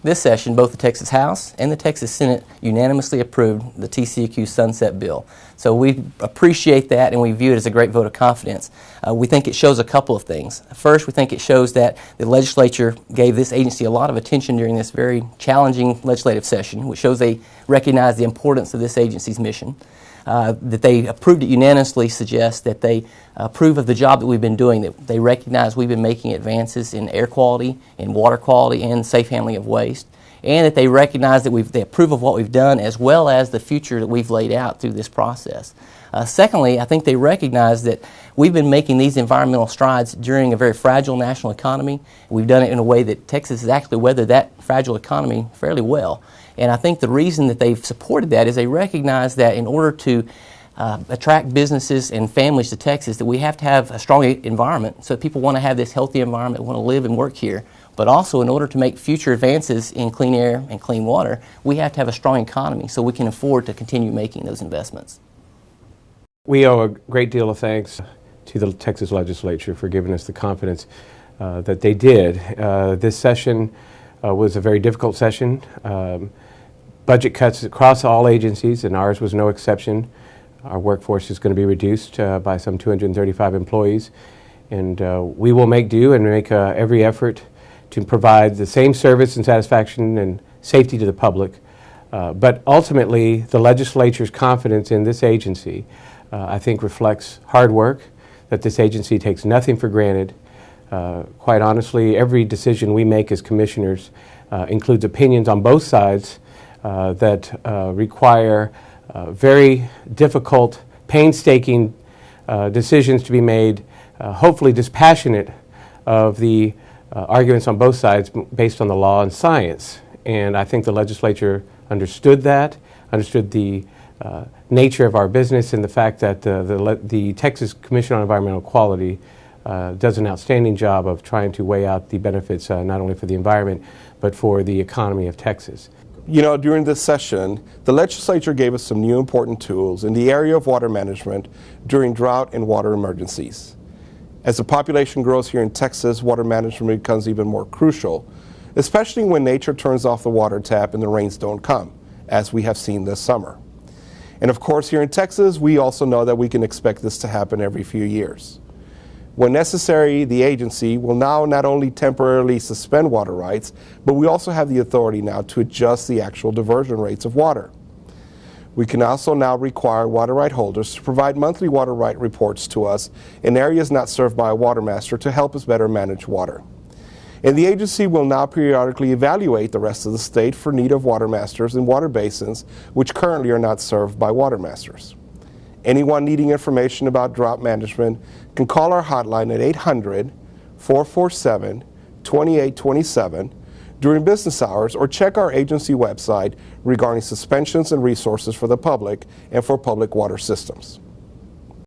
this session, both the Texas House and the Texas Senate unanimously approved the TCEQ sunset bill. So we appreciate that, and we view it as a great vote of confidence. We think it shows a couple of things. First, we think it shows that the legislature gave this agency a lot of attention during this very challenging legislative session, which shows they recognize the importance of this agency's mission. That they approved it unanimously suggests that they approve of the job that we've been doing, that they recognize we've been making advances in air quality, in water quality, and safe handling of waste, and that they recognize that they approve of what we've done as well as the future that we've laid out through this process. Secondly, I think they recognize that we've been making these environmental strides during a very fragile national economy. We've done it in a way that Texas has actually weathered that fragile economy fairly well. And I think the reason that they've supported that is they recognize that in order to attract businesses and families to Texas, that we have to have a strong environment so that people want to have this healthy environment, want to live and work here. But also, in order to make future advances in clean air and clean water, we have to have a strong economy so we can afford to continue making those investments. We owe a great deal of thanks to the Texas Legislature for giving us the confidence that they did. This session was a very difficult session. Budget cuts across all agencies, and ours was no exception. Our workforce is going to be reduced by some 235 employees, and we will make do and make every effort to provide the same service and satisfaction and safety to the public. But ultimately, the legislature's confidence in this agency, I think, reflects hard work, that this agency takes nothing for granted. Quite honestly, every decision we make as commissioners includes opinions on both sides that require very difficult, painstaking decisions to be made, hopefully dispassionate of the arguments on both sides based on the law and science. And I think the legislature understood that, understood the nature of our business, and the fact that the Texas Commission on Environmental Quality does an outstanding job of trying to weigh out the benefits not only for the environment but for the economy of Texas. You know, during this session, the legislature gave us some new important tools in the area of water management during drought and water emergencies. As the population grows here in Texas, water management becomes even more crucial, especially when nature turns off the water tap and the rains don't come, as we have seen this summer. And of course, here in Texas, we also know that we can expect this to happen every few years. When necessary, the agency will now not only temporarily suspend water rights, but we also have the authority now to adjust the actual diversion rates of water. We can also now require water right holders to provide monthly water right reports to us in areas not served by a water master to help us better manage water. And the agency will now periodically evaluate the rest of the state for need of water masters in water basins which currently are not served by water masters. Anyone needing information about drought management can call our hotline at 800-447-2827 during business hours, or check our agency website regarding suspensions and resources for the public and for public water systems.